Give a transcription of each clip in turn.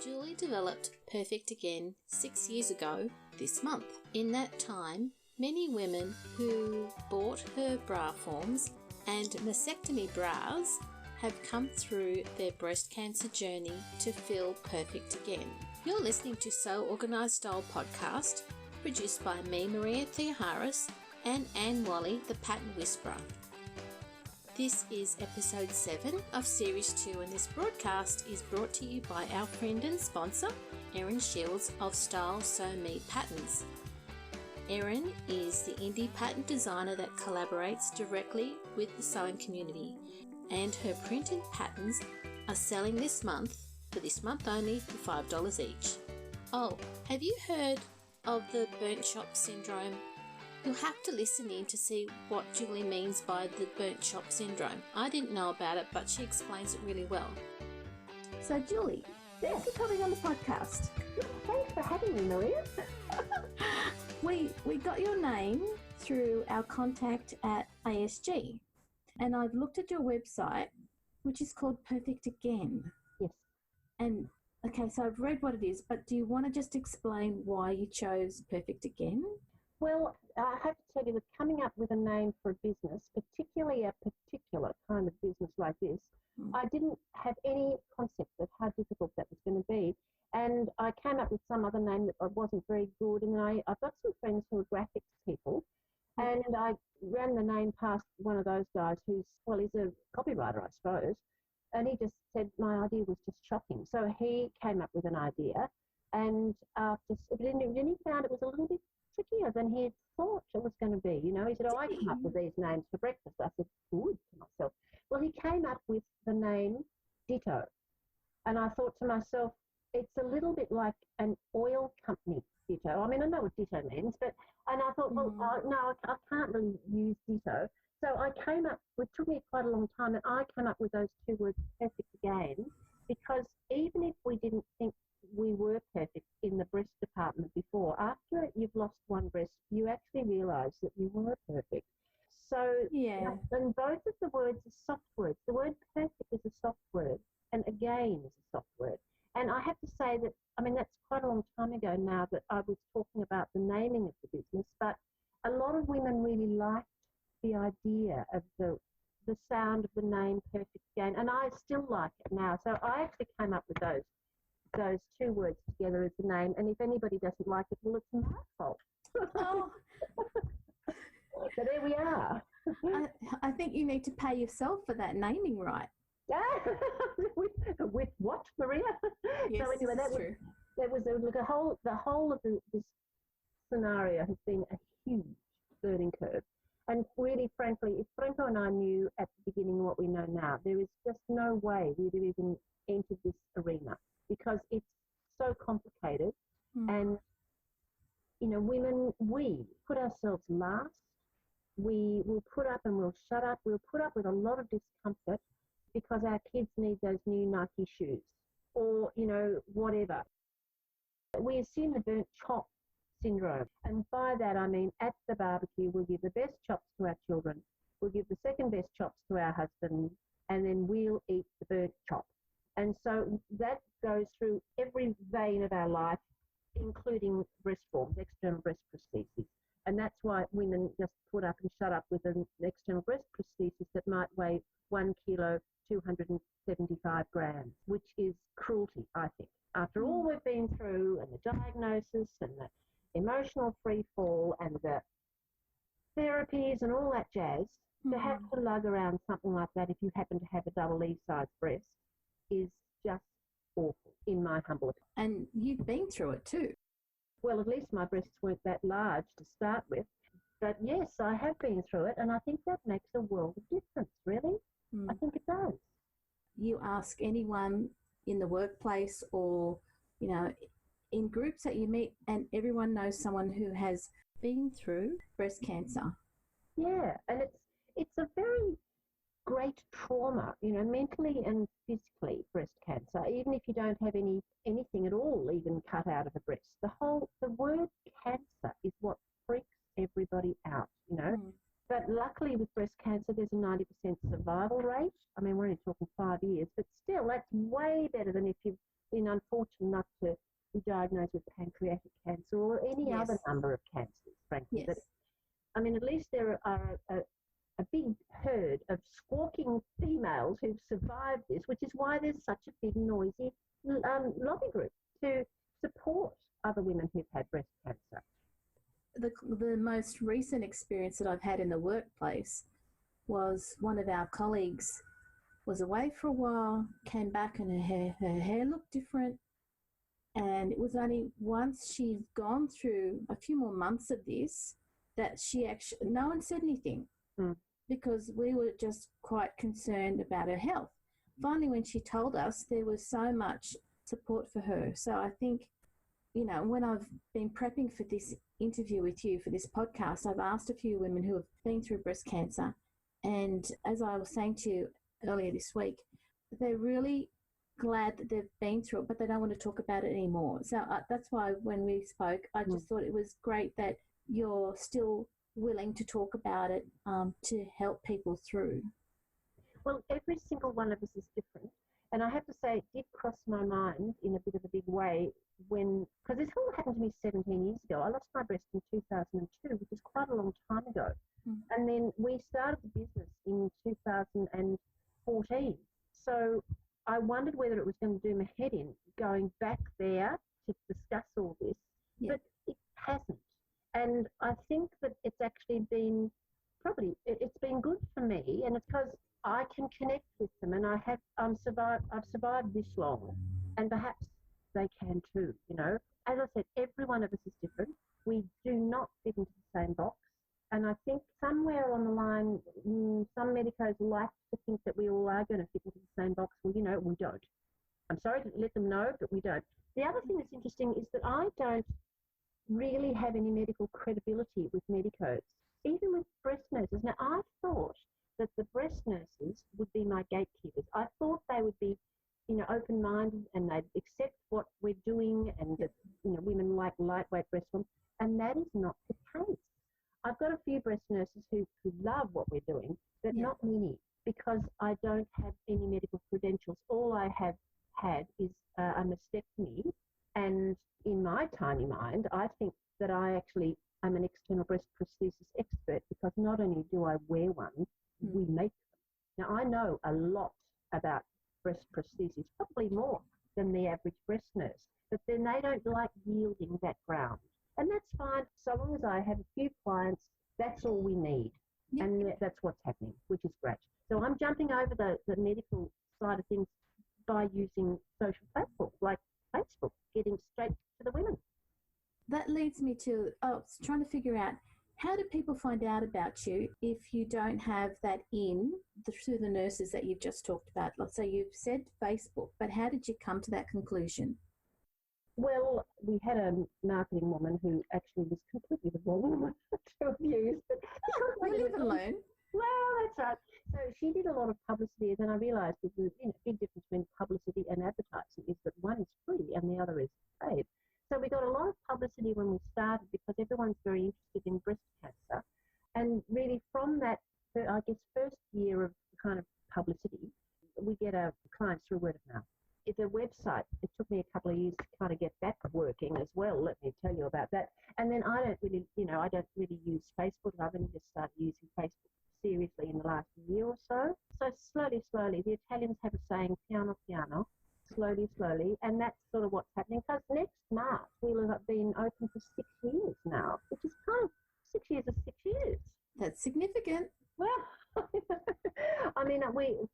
Julie developed Perfect Again 6 years ago this month. In that time, many women who bought her bra forms and mastectomy bras have come through their breast cancer journey to feel perfect again. You're listening to Sew Organised Style podcast, produced by me, Maria Theoharis, and Anne Wally, the Pattern Whisperer. This is episode 7 of series 2, and this broadcast is brought to you by our friend and sponsor, Erin Shields of Style Sew Me Patterns. Erin is the indie pattern designer that collaborates directly with the sewing community, and her printed patterns are selling this month, for this month only, for $5 each. Oh, have you heard of the burnt chop syndrome? You'll have to listen in to see what Julie means by the burnt chop syndrome. I didn't know about it, but she explains it really well. So Julie, thanks for coming on the podcast. Thanks for having me, Maria. We got your name through our contact at ASG, and I've looked at your website, which is called Perfect Again. Yes. And okay, so I've read what it is, but do you want to just explain why you chose Perfect Again? Well, I have to tell you that coming up with a name for a business, particularly a particular kind of business like this, I didn't have any concept of how difficult that was going to be. And I came up with some other name that wasn't very good. And I've got some friends who are graphics people, and I ran the name past one of those guys he's a copywriter, I suppose. And he just said my idea was just shocking. So he came up with an idea, and then he found it was a little bit trickier than he had thought it was going to be. You know, he said, I come up with these names for breakfast. I said, good to myself. Well, he came up with the name Ditto. And I thought to myself, it's a little bit like an oil company, Ditto. I mean, I know what Ditto means, and I thought, no, I can't really use Ditto. So I came up, it took me quite a long time, and I came up with those two words, Perfect Again, because even if we didn't think we were perfect in the breast department before, after you've lost one breast, you actually realise that you were perfect. So, yeah. And both of the words are soft words. The word perfect is a soft word, and again is a soft word. And I have to say that, I mean, that's quite a long time ago now that I was talking about the naming of the business, but a lot of women really liked the idea of the sound of the name Perfect Again, and I still like it now. So I actually came up with those two words together as the name, and if anybody doesn't like it, well, it's my fault. Oh. So there we are. I think you need to pay yourself for that naming right. with what, Maria? Yes, so anyway, that was the whole of this scenario has been a huge learning curve. And really, frankly, if Franco and I knew at the beginning what we know now, there is just no way we'd have even entered this arena, because it's so complicated. And, you know, women, we put ourselves last. We will put up and we'll shut up. We'll put up with a lot of discomfort because our kids need those new Nike shoes or, you know, whatever. We assume the burnt chop syndrome. And by that, I mean at the barbecue, we'll give the best chops to our children. We'll give the second best chops to our husband, and then we'll eat the burnt chop. And so that goes through every vein of our life, including breast forms, external breast prostheses. And that's why women just put up and shut up with an external breast prosthesis that might weigh 1 kilo, 275 grams, which is cruelty, I think. After all we've been through, and the diagnosis and the emotional free fall and the therapies and all that jazz, to have to lug around something like that if you happen to have a double E-size breast is just awful, in my humble opinion. And you've been through it too. Well, at least my breasts weren't that large to start with. But yes, I have been through it, and I think that makes a world of difference, really. I think it does. You ask anyone in the workplace or, you know, in groups that you meet, and everyone knows someone who has been through breast cancer. Yeah, and it's a very great trauma, you know, mentally and physically, breast cancer, even if you don't have anything at all even cut out of a breast. The word cancer is what freaks everybody out, you know. But luckily with breast cancer, there's a 90% survival rate. I mean, we're only talking 5 years, but still, that's way way better than if you've been unfortunate enough to be diagnosed with pancreatic cancer or any other number of cancers, frankly. Yes. But, I mean, at least there are a big herd of squawking females who've survived this, which is why there's such a big noisy lobby group to support other women who've had breast cancer. The most recent experience that I've had in the workplace was one of our colleagues was away for a while, came back and her hair looked different. And it was only once she'd gone through a few more months of this that she actually, no one said anything because we were just quite concerned about her health. Finally, when she told us, there was so much support for her. So I think, you know, when I've been prepping for this interview with you for this podcast, I've asked a few women who have been through breast cancer. And as I was saying to you earlier this week, they're really glad that they've been through it, but they don't want to talk about it anymore. So that's why when we spoke, I just thought it was great that you're still willing to talk about it to help people through. Well, every single one of us is different. And I have to say, it did cross my mind in a bit of a big way when, because this all happened to me 17 years ago. I lost my breast in 2002, which is quite a long time ago. And then we started the business in 2014. So I wondered whether it was going to do my head in going back there to discuss all this, but it hasn't. And I think that it's actually been it's been good for me, and it's because I can connect with them, and I've survived this long, and perhaps they can too. You know, as I said, every one of us is different. We do not fit into the same box. And I think somewhere on the line, some medicos like to think that we all are going to fit into the same box. Well, you know, we don't. I'm sorry to let them know, but we don't. The other thing that's interesting is that I don't really have any medical credibility with medicos, even with breast nurses. Now, I thought that the breast nurses would be my gatekeepers. I thought they would be, you know, open-minded and they'd accept what we're doing and that, you know, women like lightweight breast pumps, and that is not the case. I've got a few breast nurses who love what we're doing, but not many, because I don't have any medical credentials. All I have had is a mastectomy, and in my tiny mind, I think that I actually am an external breast prosthesis expert, because not only do I wear one, we make them. Now, I know a lot about breast prosthesis, probably more than the average breast nurse, but then they don't like yielding that ground. And that's fine, so long as I have a few clients, that's all we need. And that's what's happening, which is great. So I'm jumping over the medical side of things by using social platforms like Facebook, getting straight to the women. That leads me to, I was trying to figure out, how do people find out about you if you don't have that through the nurses that you've just talked about? Let's say you've said Facebook, but how did you come to that conclusion? Well, we had a marketing woman who actually was completely the wrong woman to have used. You live and learn. Well, that's right. So she did a lot of publicity, and then I realised there's a big difference between publicity and advertising is that one is free and the other is paid. So we got a lot of publicity when we started because everyone's very interested in breast cancer. And really from that, I guess, first year of kind of publicity, we get our clients through word of mouth. It's a website. It took me a couple of years to kind of get that working as well. Let me tell you about that. And then I don't really use Facebook. I've only just started using Facebook seriously in the last year or so. So slowly, the Italians have a saying, piano, piano, slowly. And that's sort of what's happening. Because next March, we'll have been open for 6 years now, which is kind of 6 years of 6 years. That's significant. Well, I mean,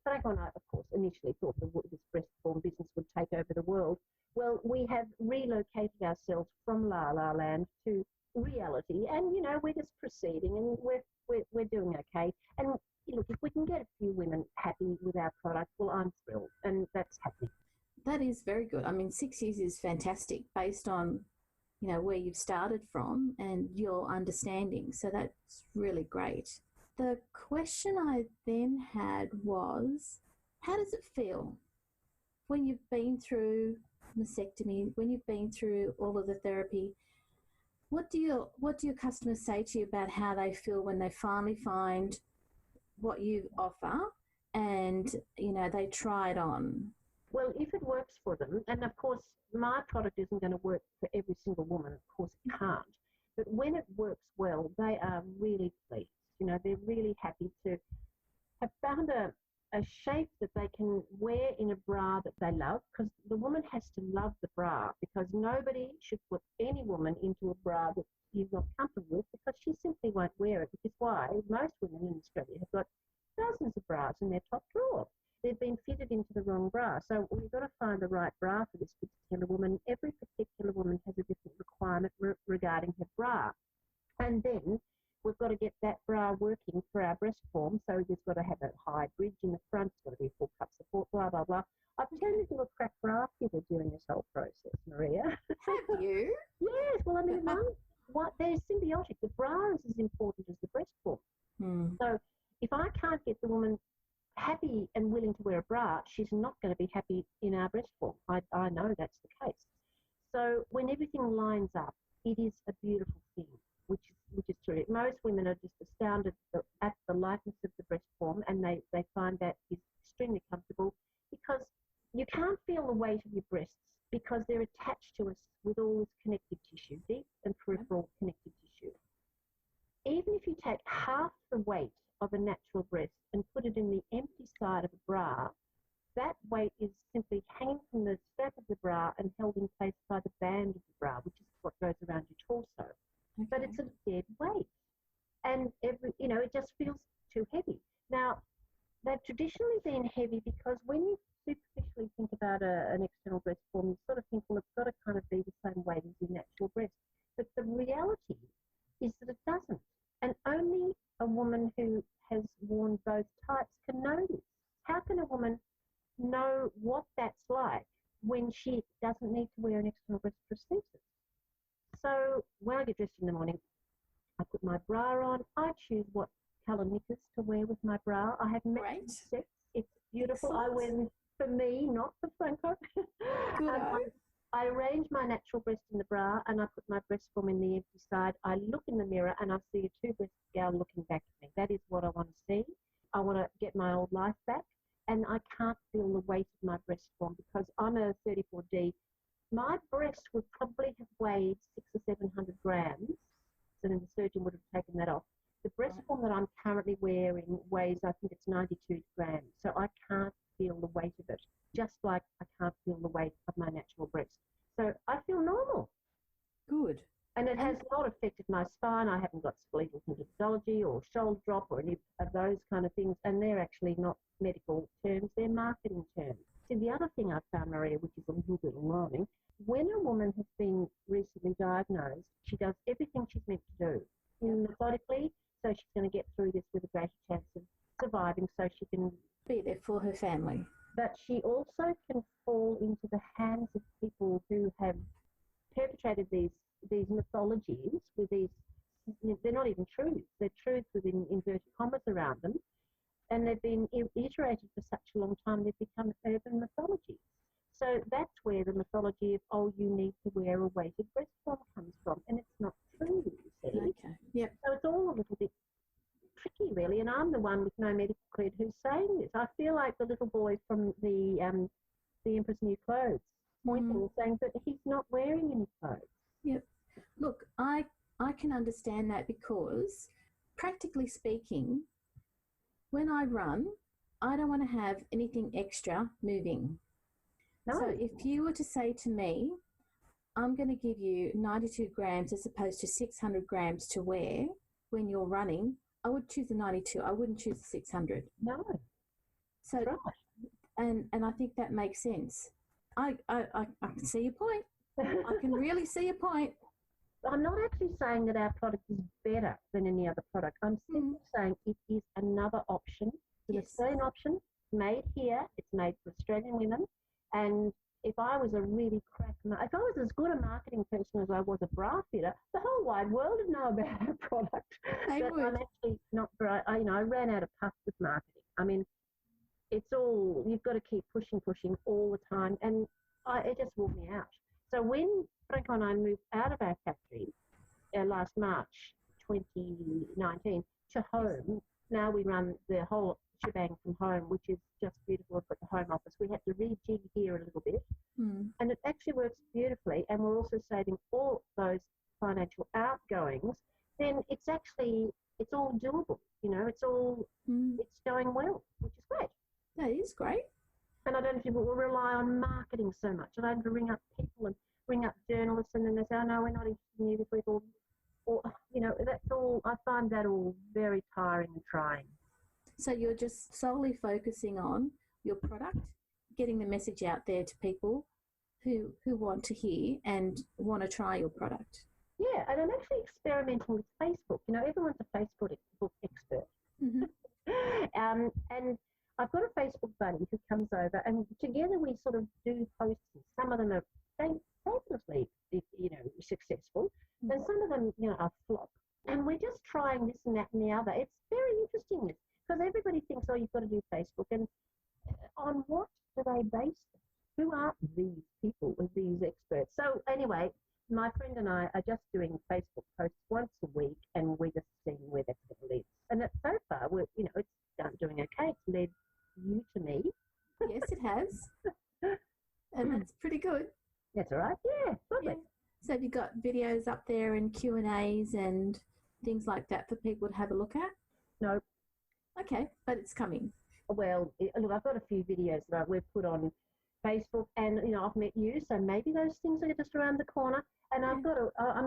Franco and I, of course, initially thought this breast-born business would take over the world. Well, we have relocated ourselves from La La Land to reality, and you know, we're just proceeding, and we're doing okay. And look, if we can get a few women happy with our product, well, I'm thrilled, and that's happening. That is very good. I mean, 6 years is fantastic based on, you know, where you've started from and your understanding. So that's really great. The question I then had was, how does it feel when you've been through mastectomy, when you've been through all of the therapy? What do your customers say to you about how they feel when they finally find what you offer and, you know, they try it on? Well, if it works for them, and of course, my product isn't going to work for every single woman. Of course, it can't. But when it works well, they are really pleased. You know, they're really happy to have found a shape that they can wear in a bra that they love, because the woman has to love the bra, because nobody should put any woman into a bra that she's not comfortable with, because she simply won't wear it, which is why most women in Australia have got dozens of bras in their top drawer. They've been fitted into the wrong bra. So we've got to find the right bra for this particular woman. Every particular woman has a different requirement regarding her bra. And then we've got to get that bra working for our breast form. So there's got to have a high bridge in the front. It's got to be full cup support, blah, blah, blah. I've turned into a crack bra fitter during this whole process, Maria. Have you? Yes. Well, I mean, they're symbiotic. The bra is as important as the breast form. So if I can't get the woman happy and willing to wear a bra, she's not going to be happy in our breast form. I know that's the case. So when everything lines up, it is a beautiful thing, which is true. Most women are just astounded at the lightness of the breast form, and they find that is extremely comfortable, because you can't feel the weight of your breasts because they're attached to us with all this connective tissue, deep and peripheral connective tissue. Even if you take half the weight of a natural breast and put it in the empty side of a bra, that weight is simply hanging from the strap of the bra and held in place by the band of the bra, which is what goes around your torso. Okay. But it's a dead weight. And it just feels too heavy. Now, they've traditionally been heavy because when you superficially think about an external breast form, you sort of think, well, it's got to kind of be the same weight as your natural breast. But the reality is that it doesn't. And only a woman who has worn both types can know this. How can a woman know what that's like when she doesn't need to wear an external breast prosthesis? So when I get dressed in the morning, I put my bra on. I choose what colour knickers to wear with my bra. I have matching sets. It's beautiful. Excellent. I wear them for me, not for Franco. I arrange my natural breast in the bra, and I put my breast form in the empty side. I look in the mirror and I see a two-breasted gal looking back at me. That is what I want to see. I want to get my old life back, and I can't feel the weight of my breast form because I'm a 34D. My breast would probably have weighed 600 or 700 grams, so then the surgeon would have taken that off. The breast form that I'm currently wearing weighs, I think it's 92 grams, so I can't feel the weight of it, just like I can't feel the weight of my natural breast. So I feel normal. Good. And it has not affected my spine. I haven't got skeletal symptomatology or shoulder drop or any of those kind of things, and they're actually not medical terms, they're marketing terms. See, the other thing I've found, Maria, which is a little bit alarming, when a woman has been recently diagnosed, she does everything she's meant to do methodically, so she's going to get through this with a greater chance of surviving, so she can be there for her family. But she also can fall into the hands of people who have perpetrated these mythologies with these, they're not even truths, they're truths with inverted commas around them, and they've been iterated for such a long time they've become urban mythologies. So that's where the mythology of, oh, you need to wear a weighted breast form comes from, and it's not true, you see. Okay, yep. So it's all a little bit tricky, really, and I'm the one with no medical cred who's saying this. I feel like the little boy from the Emperor's New Clothes, pointing, saying that he's not wearing any clothes. Yep. Look, I can understand that because, practically speaking, when I run, I don't want to have anything extra moving. No. So if you were to say to me, I'm going to give you 92 grams as opposed to 600 grams to wear when you're running, I would choose the 92. I wouldn't choose the 600. No. So, right. And I think that makes sense. I can see your point. I can really see your point. I'm not actually saying that our product is better than any other product. I'm simply saying it is another option. It's an Australian option, made here. It's made for Australian women. And if I was a really if I was as good a marketing person as I was a bra fitter, the whole wide world would know about our product. But I'm actually not very, I ran out of puff with marketing. I mean, it's all, you've got to keep pushing all the time. And it just wore me out. So when Franco and I moved out of our factory last March 2019 to home, now we run the whole shebang from home, which is just beautiful. We've got the home office. We we had to rejig here a little bit. Mm. And it actually works beautifully, and we're also saving all those financial outgoings. Then it's all doable. It's going well, which is great. That is great. And I don't know if people will rely on marketing so much. I don't have to ring up people and ring up journalists, and then they say, "Oh no, we're not interested in you this week," or that's all. I find that all very tiring and trying. So you're just solely focusing on your product, getting the message out there to people who want to hear and want to try your product. Yeah, and I'm actually experimenting with Facebook. Everyone's a Facebook expert. Mm-hmm. And I've got a Facebook buddy who comes over, and together we sort of do posts. Some of them are fabulously, successful, and some of them, are flop. And we're just trying this and that and the other. It's very interesting because everybody thinks, oh, you've got to do Facebook, and on what do they base it? Who are these people, these experts? So anyway, my friend and I are just doing Facebook posts once a week, and we're just seeing where that's going to lead. And so far, it's doing okay. It's led you to me. Yes, it has. And that's pretty good. That's all right. Yeah, lovely. Yeah. So have you got videos up there and Q&As and things like that for people to have a look at? No. Okay, but it's coming. Well, look, I've got a few videos that we've put on Facebook, and I've met you, so maybe those things are just around the corner. And I'm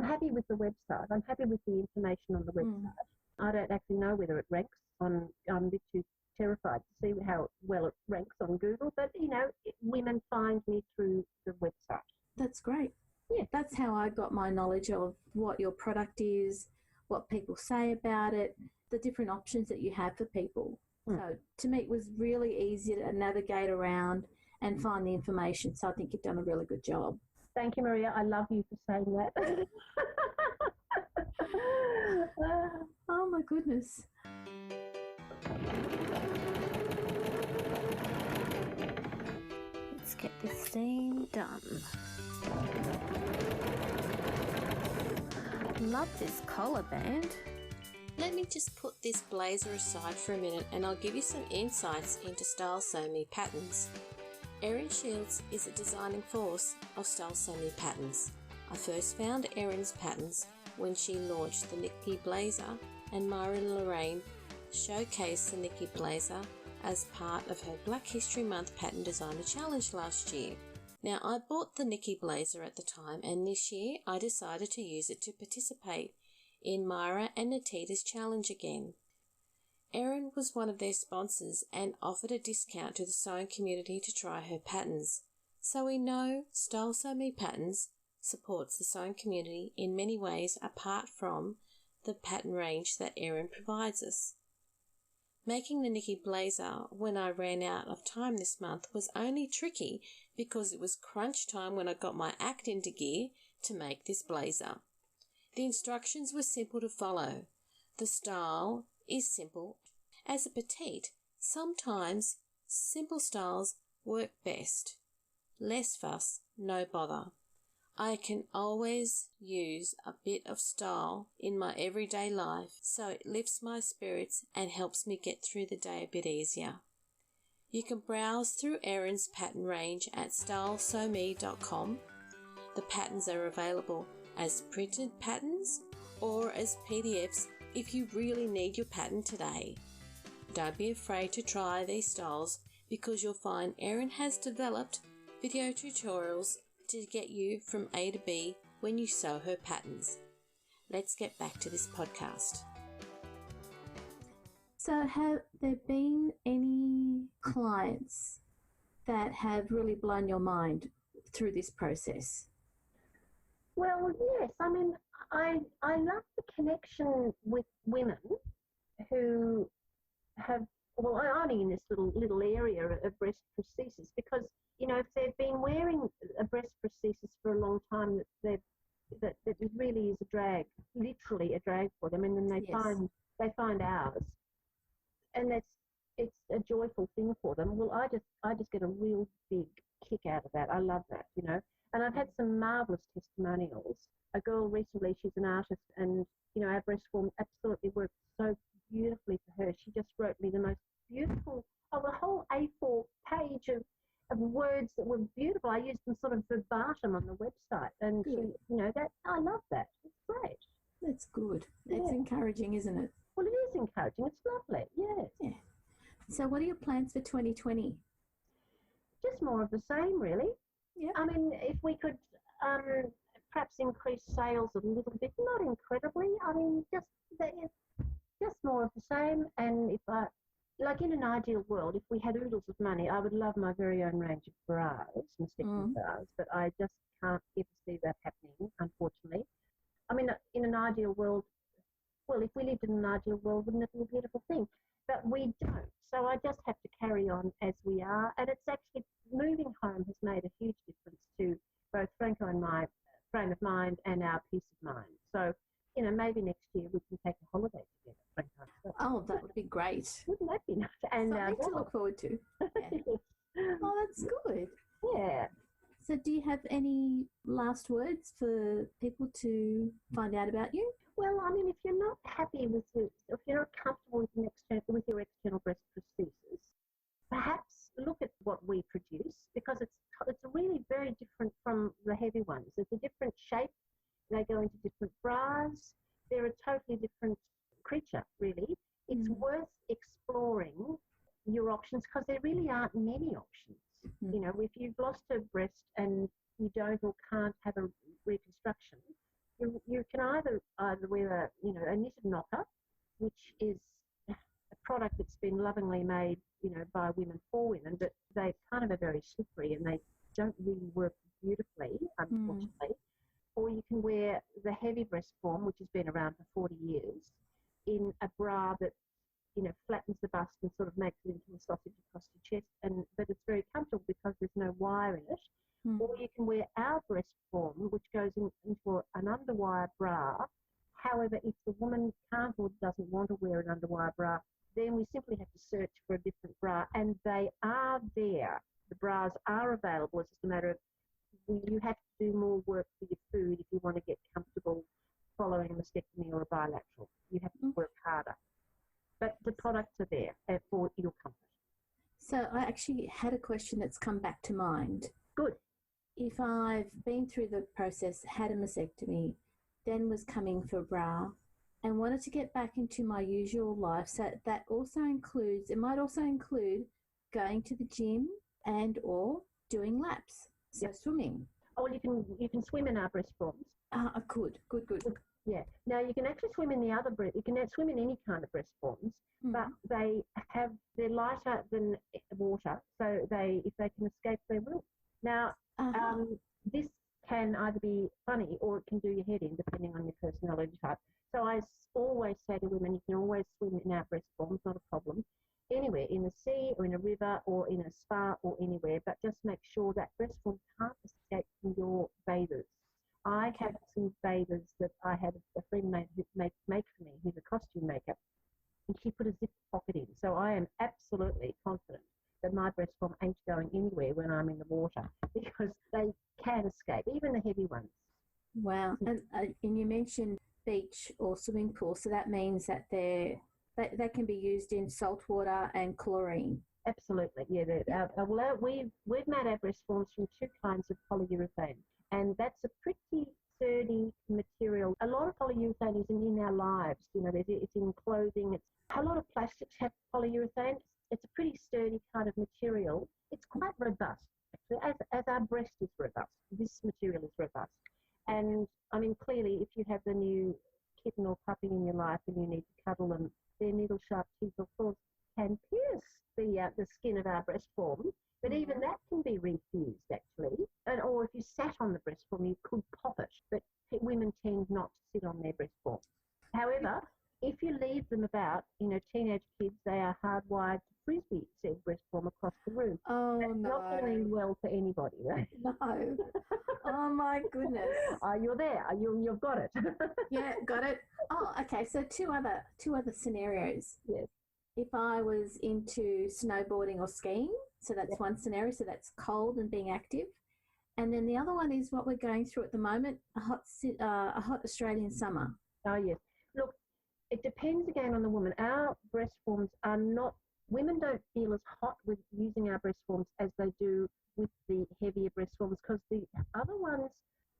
happy with the website. I'm happy with the information on the website. I don't actually know whether it ranks on. I'm a bit too terrified to see how well it ranks on Google, but women find me through the website. That's great. Yeah, that's how I got my knowledge of what your product is, what people say about it, the different options that you have for people. So to me, it was really easy to navigate around and find the information. So I think you've done a really good job. Thank you, Maria. I love you for saying that. Oh, my goodness. Let's get this thing done. Love this collar band. Let me just put this blazer aside for a minute, and I'll give you some insights into Style Sew Me patterns. Erin Shields is a designing force of Style Sew Me patterns. I first found Erin's patterns when she launched the Nikki Blazer, and Myra Lorraine showcased the Nikki Blazer as part of her Black History Month Pattern Designer Challenge last year. Now, I bought the Nikki Blazer at the time, and this year I decided to use it to participate in Myra and Natita's challenge again. Erin was one of their sponsors and offered a discount to the sewing community to try her patterns. So we know Style Sew Me Patterns supports the sewing community in many ways apart from the pattern range that Erin provides us. Making the Nikki Blazer when I ran out of time this month was only tricky because it was crunch time when I got my act into gear to make this blazer. The instructions were simple to follow. The style is simple. As a petite, sometimes simple styles work best. Less fuss, no bother. I can always use a bit of style in my everyday life, so it lifts my spirits and helps me get through the day a bit easier. You can browse through Erin's pattern range at stylesewme.com. The patterns are available as printed patterns or as PDFs if you really need your pattern today. Don't be afraid to try these styles because you'll find Erin has developed video tutorials to get you from A to B when you sew her patterns. Let's get back to this podcast. So have there been any clients that have really blown your mind through this process? Well, yes. I mean, I love the connection with women who have, well, only in this little area of breast prosthesis, because, if they've been wearing a breast prosthesis for a long time, that it really is a drag, literally a drag for them, and then they find ours, and it's a joyful thing for them. Well, I just get a real big kick out of that. I love that, And I've had some marvellous testimonials. A girl recently, she's an artist, and, our breast form absolutely worked so beautifully for her. She just wrote me the most beautiful, a whole A4 page of words that were beautiful. I used them sort of verbatim on the website, and she, Good. that I love that. It's great. That's good. It's Yeah. encouraging, isn't it? Well, it is encouraging. It's lovely. Yes. Yeah. So what are your plans for 2020? Just more of the same, really. Yeah. I mean, if we could perhaps increase sales a little bit, not incredibly. I mean, just more of the same. And if I, like in an ideal world, if we had oodles of money, I would love my very own range of bras, mastectomy bras, but I just can't ever see that happening, unfortunately. I mean, in an ideal world, well, if we lived in an ideal world, wouldn't it be a beautiful thing? But we don't. So I just have to carry on as we are. And it's actually, moving home has made a huge difference to both Franco and my frame of mind and our peace of mind. So, maybe next year we can take a holiday together, Franco and myself. Oh, that would be great. Wouldn't that be nice? And something to look forward to. Yeah. Oh, that's good. Yeah. So do you have any last words for people to find out about you? Well, I mean, if you're not happy with it, if you're not comfortable with your external breast prosthesis, perhaps look at what we produce, because it's really very different from the heavy ones. It's a different shape. They go into different bras. They're a totally different creature, really. It's worth exploring your options, because there really aren't many options. If you've lost a breast and you don't or can't have a reconstruction, you can either wear a knitted knocker, which is a product that's been lovingly made, by women for women, but they kind of are very slippery and they don't really work beautifully, unfortunately. Or you can wear the heavy breast form, which has been around for 40 years, in a bra that flattens the bust and sort of makes it into a sausage across your chest, but it's very comfortable because there's no wire in it. Or you can wear our breast form, which goes into an underwire bra. However, if the woman can't or doesn't want to wear an underwire bra, then we simply have to search for a different bra, and they are there. The bras are available. It's just a matter of you have to do more work for your food if you want to get comfortable following a mastectomy or a bilateral. You have to work harder. But the products are there for your comfort. So I actually had a question that's come back to mind. Good. If I've been through the process, had a mastectomy, then was coming for a bra, and wanted to get back into my usual life, so that also includes, it might also include going to the gym and or doing laps, so swimming. Oh, you can swim in our breast forms. Good. Yeah. Now you can actually swim in the other breast. You can swim in any kind of breast forms, but they're lighter than water, so if they can escape, they will. Now, this can either be funny or it can do your head in, depending on your personality type. So I always say to women, you can always swim in our breast forms, not a problem. Anywhere, in the sea or in a river or in a spa or anywhere, but just make sure that breast form can't escape from your bathers. I have some bathers that I had a friend make for me, who's a costume maker, and she put a zip pocket in. So I am absolutely confident that my breast form ain't going anywhere when I'm in the water, because they can escape, even the heavy ones. Wow. And you mentioned beach or swimming pool, so that means that they can be used in salt water and chlorine. Absolutely, yeah. We've made our breast forms from two kinds of polyurethane, and that's a pretty sturdy material. A lot of polyurethane is in our lives. It's in clothing. A lot of plastics have polyurethane. It's a pretty sturdy kind of material. It's quite robust, actually, as our breast is robust. This material is robust. And, I mean, clearly, if you have the new kitten or puppy in your life and you need to cuddle them, their needle-sharp teeth, of course, can pierce the skin of our breast form. But even that can be refused, actually. Or if you sat on the breast form, you could pop it. But women tend not to sit on their breast forms. However, if you leave them about, teenage kids, they are hardwired to frisbee said breast form across the room. Oh, That's no. not going to end well for anybody, right? No. Oh, my goodness. You're there. You've got it. Yeah, got it. Oh, okay. So two other scenarios. Yes. If I was into snowboarding or skiing, so that's one scenario. So that's cold and being active. And then the other one is what we're going through at the moment, a hot Australian summer. Oh, yes. Look, it depends again on the woman. Our breast forms are not women don't feel as hot with using our breast forms as they do with the heavier breast forms, because the other ones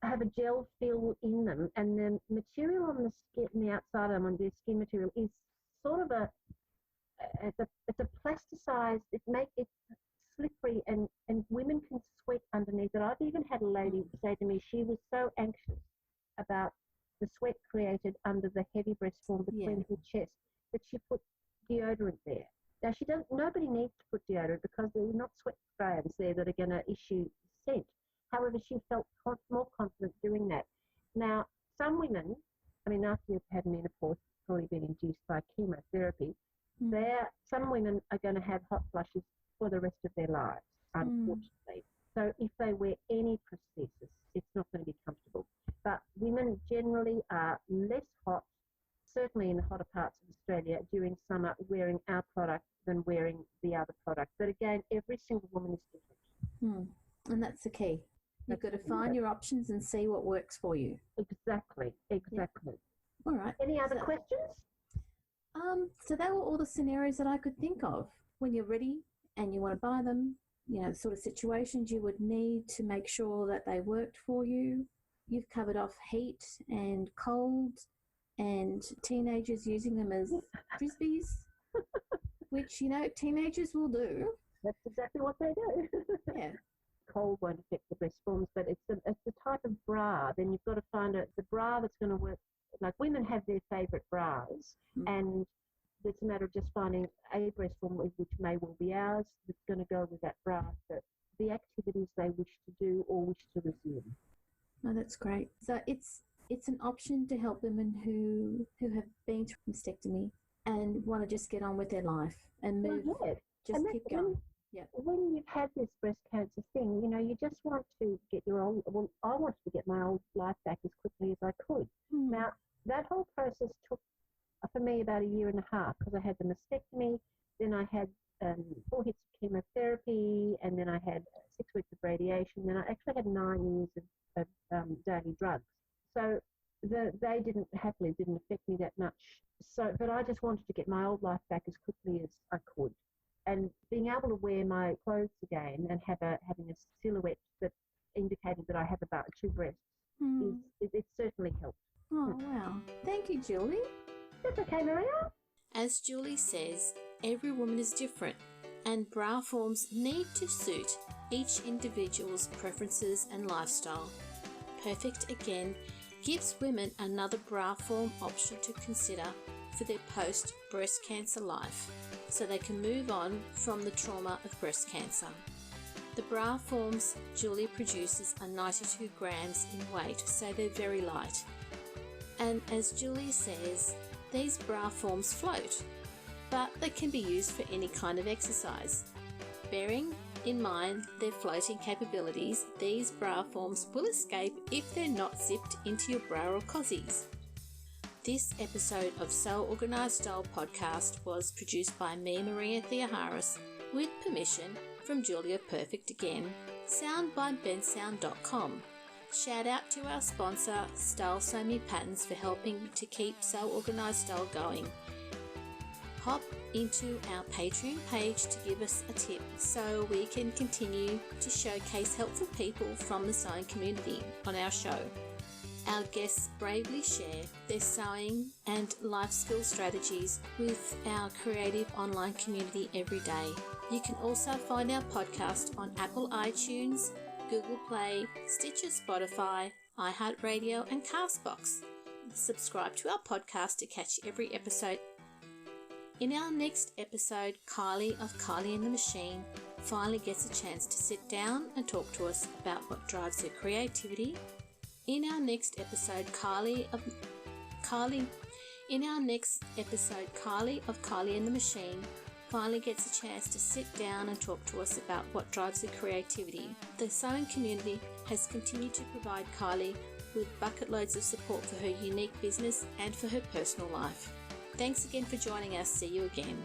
have a gel fill in them, and the material on the skin, the outside of them, on their skin material, is sort of it's a plasticized. It's slippery, and women can sweat underneath it. I've even had a lady say to me she was so anxious about the sweat created under the heavy breast form between her chest that she put deodorant there. Now nobody needs to put deodorant because there are not sweat strands there that are going to issue scent. However, she felt more confident doing that. Now, some women, I mean, after you've had menopause, probably been induced by chemotherapy, some women are going to have hot flushes for the rest of their lives, unfortunately. So if they wear any prosthesis, it's not going to be comfortable. But women generally are less hot, certainly in the hotter parts of Australia during summer, wearing our product than wearing the other product. But again, every single woman is different. And that's the key. You've got to find your options and see what works for you. Exactly. Yeah. All right. Any other questions? So they were all the scenarios that I could think of. When you're ready and you want to buy them, the sort of situations you would need to make sure that they worked for you. You've covered off heat and cold and teenagers using them as frisbees, which, teenagers will do. That's exactly what they do. Yeah. Cold won't affect the breast forms, but it's the type of bra. Then you've got to find the bra that's going to work. Like, women have their favourite bras, and it's a matter of just finding a breast form which may well be ours that's going to go with that bra, but the activities they wish to do or wish to resume. Oh, that's great. So it's an option to help women who have been through mastectomy and want to just get on with their life and move. Well, yeah. Just keep going. When you've had this breast cancer thing, you just want to get I wanted to get my old life back as quickly as I could. Now, that whole process took, for me, about 1.5 years, because I had the mastectomy, then I had 4 hits of chemotherapy, and then I had 6 weeks of radiation, then I actually had 9 years of daily drugs. So they didn't affect me that much. So, but I just wanted to get my old life back as quickly as I could. And being able to wear my clothes again and having a silhouette that indicated that I have about 2 breasts, it certainly helped. Oh, wow. Thank you, Julie. That's okay, Maria. As Julie says, every woman is different, and bra forms need to suit each individual's preferences and lifestyle. Perfect Again gives women another bra form option to consider for their post-breast cancer life, so they can move on from the trauma of breast cancer. The bra forms Julie produces are 92 grams in weight, so they're very light. And as Julie says, these bra forms float, but they can be used for any kind of exercise. Bearing in mind their floating capabilities, these bra forms will escape if they're not zipped into your bra or cozies. This episode of So Organised Style podcast was produced by me, Maria Theoharis, with permission from Julia Perfect Again. Sound by bensound.com. Shout out to our sponsor, Style Sew Me Patterns, for helping to keep So Organised Style going. Hop into our Patreon page to give us a tip so we can continue to showcase helpful people from the sewing community on our show. Our guests bravely share their sewing and life skill strategies with our creative online community every day. You can also find our podcast on Apple iTunes, Google Play, Stitcher, Spotify, iHeartRadio and Castbox. Subscribe to our podcast to catch every episode. In our next episode, Kylie of Kylie and the Machine finally gets a chance to sit down and talk to us about what drives her creativity. In our next episode, Kylie of Kylie and the Machine finally gets a chance to sit down and talk to us about what drives her creativity. The sewing community has continued to provide Kylie with bucket loads of support for her unique business and for her personal life. Thanks again for joining us. See you again.